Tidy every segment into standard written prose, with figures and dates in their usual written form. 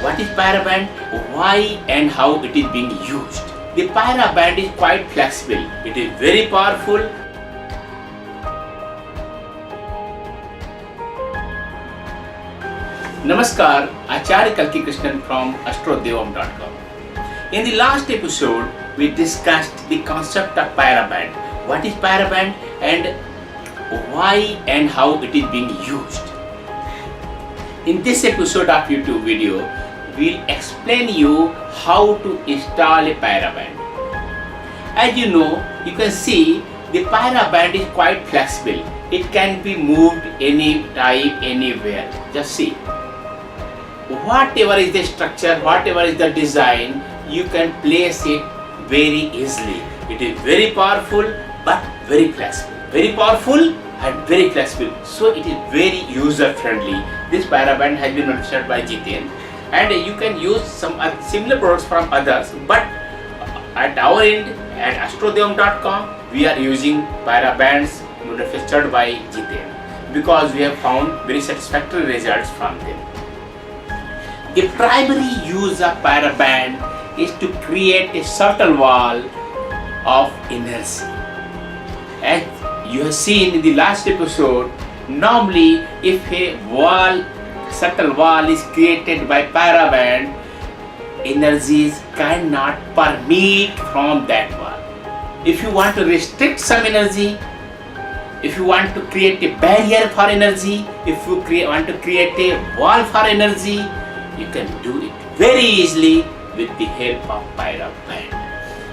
What is Pyraband? Why and how it is being used? The Pyraband is quite flexible. It is very powerful. Namaskar, Acharya Kalki Krishnan from AstroDevam.com. In the last episode, we discussed the concept of Pyraband. What is Pyraband and why and how it is being used? In this episode of YouTube video, we'll explain you how to install a Pyraband. As you know, you can see the Pyraband is quite flexible. It can be moved anytime, anywhere. Just see. Whatever is the structure, whatever is the design, you can place it very easily. It is very powerful but very flexible. Very powerful and very flexible. So it is very user friendly. This Pyraband has been manufactured by Jiten, and you can use some similar products from others, but at our end at AstroDevam.com we are using Pyrabands manufactured by Jiten because we have found very satisfactory results from them. The primary use of Pyraband is to create a subtle wall of energy. As you have seen in the last episode, normally if a subtle wall is created by Pyraband, energies cannot permeate from that wall. If you want to restrict some energy, if you want to create a barrier for energy, if you want to create a wall for energy, you can do it very easily with the help of Pyraband.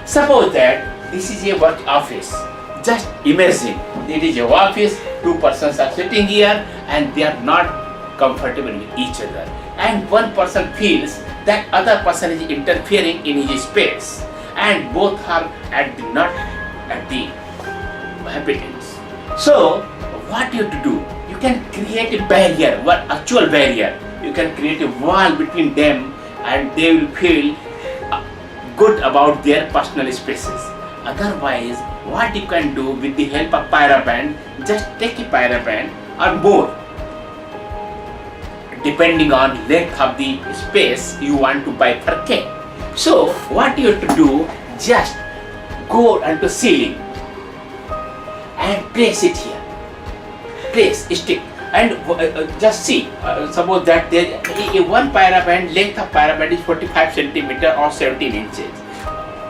Suppose that this is a work office. Just imagine it is a office, two persons are sitting here and they are not comfortable with each other, and one person feels that other person is interfering in his space, and both are not at the habitants. So what you have to do? You can create a barrier, actual barrier. You can create a wall between them and they will feel good about their personal spaces. Otherwise, what you can do with the help of Pyraband, just take a Pyraband or more, depending on length of the space you want to bifurcate. So what you have to do, just go onto ceiling and place it here. Place a stick and just see, suppose that there one Pyraband, length of Pyraband is 45 centimeter or 17 inches.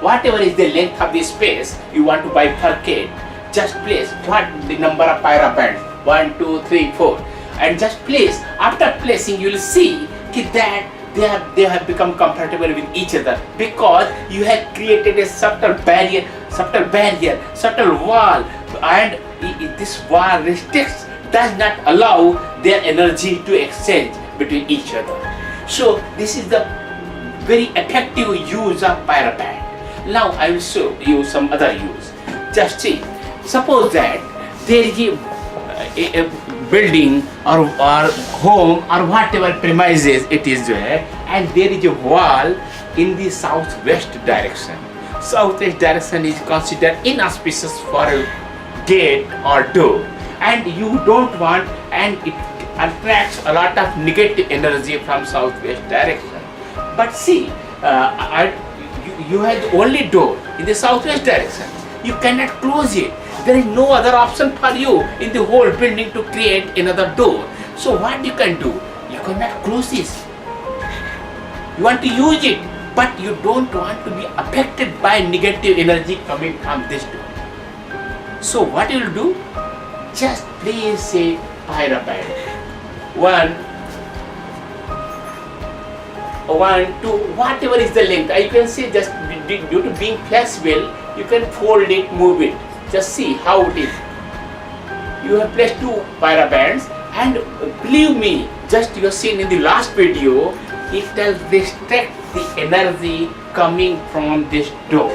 Whatever is the length of the space you want to bifurcate, just place what the number of Pyrabands, 1, 2, 3, 4, and just place. After placing, you will see that they have become comfortable with each other because you have created a subtle barrier, subtle wall, and this wall restricts, does not allow their energy to exchange between each other. So this is the very effective use of Pyraband. Now I will show you some other use. Just see, suppose that there is a building or home or whatever premises it is there, and there is a wall in the southwest direction. Southwest direction is considered inauspicious for a gate or door, and you don't want, and it attracts a lot of negative energy from southwest direction. But see, you have the only door in the southwest direction. You cannot close it. There is no other option for you in the whole building to create another door. So what you can do? You cannot close this. You want to use it, but you don't want to be affected by negative energy coming from this door. So what you will do? Just place a Pyraband. 1, 2, whatever is the length. You can see, just due to being flexible, you can fold it, move it. Just see how it is. You have placed 2 Pyrabands, and believe me, just you have seen in the last video, it will restrict the energy coming from this door.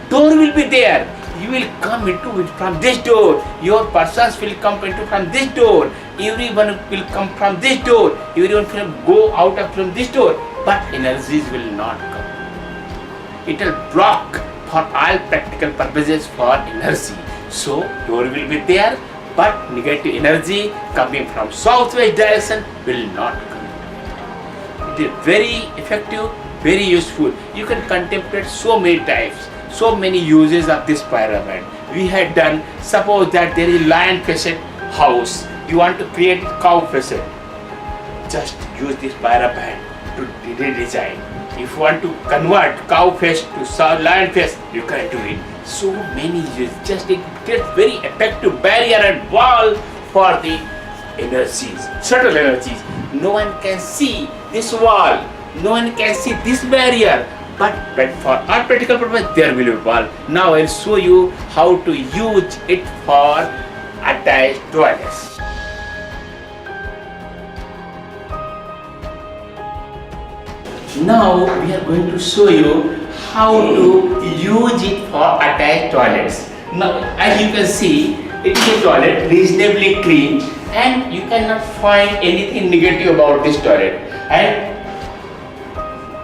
Door will be there. You will come into it from this door. Your persons will come into from this door. Everyone will come from this door. Everyone will go out from this door. But energies will not come. It will block for all practical purposes for energy. So door will be there, but negative energy coming from southwest direction will not come. very effective, very useful. You can contemplate so many types, so many uses of this pyramid. We had done, suppose that there is lion facet house, you want to create cow facet, just use this pyramid to redesign. If you want to convert cow face to lion face, you can do it. So many uses, just it gets very effective barrier and wall for the energies, subtle energies. No one can see this wall, no one can see this barrier, but for our practical purpose there will be a wall. Now I will show you how to use it for attached toilets. Now we are going to show you how to use it for attached toilets. Now as you can see, it is a toilet reasonably clean and you cannot find anything negative about this toilet. And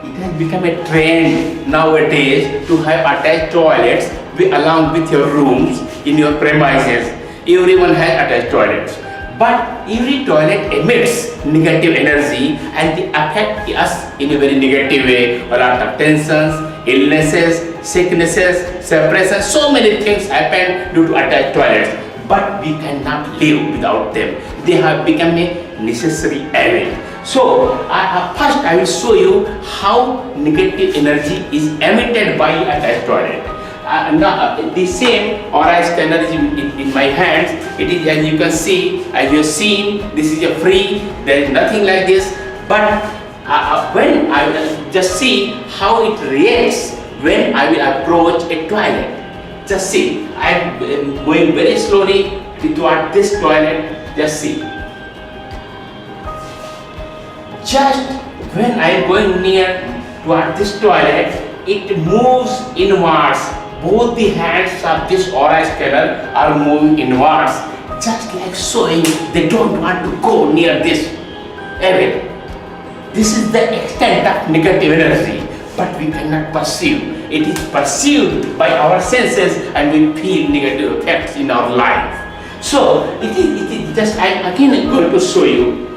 it has become a trend nowadays to have attached toilets along with your rooms in your premises. Everyone has attached toilets. But every toilet emits negative energy and they affect us in a very negative way. A lot of tensions, illnesses, sicknesses, separation, so many things happen due to attached toilets. But we cannot live without them. They have become a necessary evil. So first I will show you how negative energy is emitted by attached toilet. The same aura scanner is in my hands. It is, as you can see, as you have seen, this is a free, there is nothing like this. But when I will just see how it reacts when I will approach a toilet. Just see, I am going very slowly toward this toilet. Just see. Just when I am going near toward this toilet, it moves inwards. Both the hands of this aura scanner are moving inwards, just like showing they don't want to go near this area. This is the extent of negative energy, but we cannot perceive. It is perceived by our senses and we feel negative effects in our life. So it is just, I am again going to show you.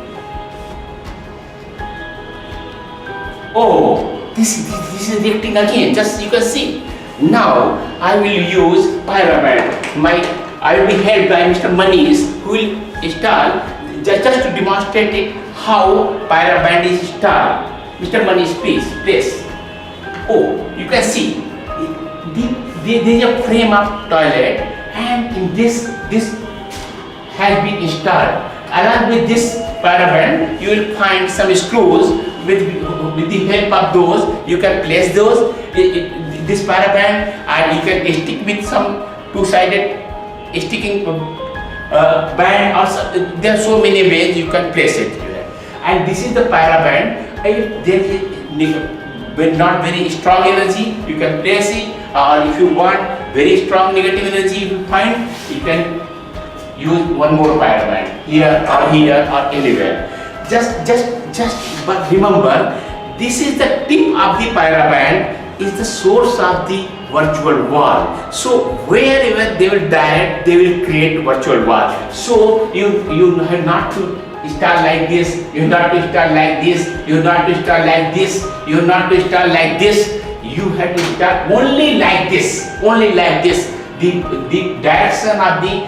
Oh, this is reacting again, just you can see. Now I will use Pyraband. I will be helped by Mr. Manish, who will install just to demonstrate it how Pyraband is installed. Mr. Manish, please. Oh, you can see there is a frame of toilet, and in this has been installed. Along with this Pyraband, you will find some screws. With the help of those, you can place those. This Pyraband, and you can stick with some two-sided sticking band. Also, there are so many ways you can place it. And this is the Pyraband. If there is not very strong energy, you can place it. Or if you want very strong negative energy, you find, you can use one more Pyraband here or anywhere. But remember, this is the tip of the Pyraband. Is the source of the virtual wall. So wherever they will direct, they will create virtual wall. So you have not to start like this, you have not to start like this, you have not to start like this, you have not to start like this. You have to start only like this, only like this. The direction of the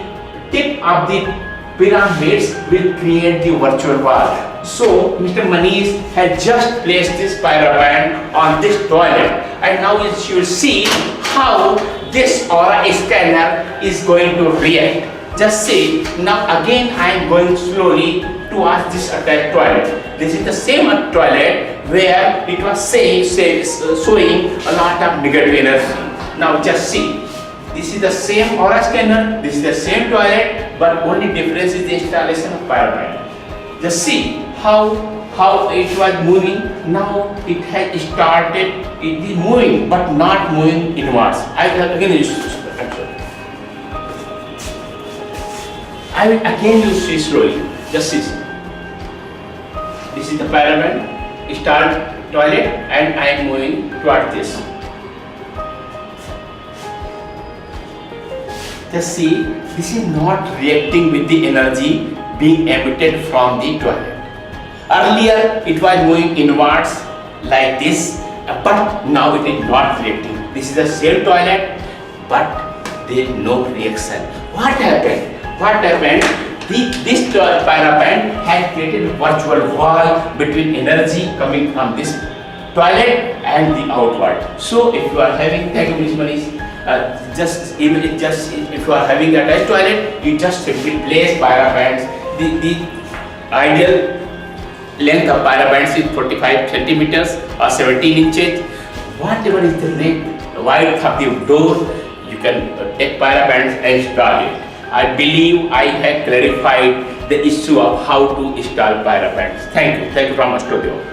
tip of the pyramids will create the virtual wall. So Mr. Manish has just placed this Pyraband on this toilet, and now you will see how this aura scanner is going to react. Just see, now again I am going slowly towards this attached toilet. This is the same toilet where it was showing a lot of negative energy. Now just see, this is the same aura scanner, this is the same toilet, but only difference is the installation of Pyraband. Just see how it was moving. Now it has started, it is moving but not moving inwards. I will again use this slowly. Just see. This is the Pyraband, start toilet, and I am moving towards this. Just see, this is not reacting with the energy being emitted from the toilet. Earlier it was moving inwards like this, but now it is not reacting. This is a shell toilet, but there is no reaction. What happened? This Pyraband has created a virtual wall between energy coming from this toilet and the outward. So if you are having, thank you Ms. Manish, if you are having a attached toilet, you just simply place Pyrabands. The ideal length of Pyrabands is 45 centimeters or 17 inches. Whatever is the width of the door, you can take Pyrabands and install it. I believe I have clarified the issue of how to install Pyrabands. Thank you from AstroDevam.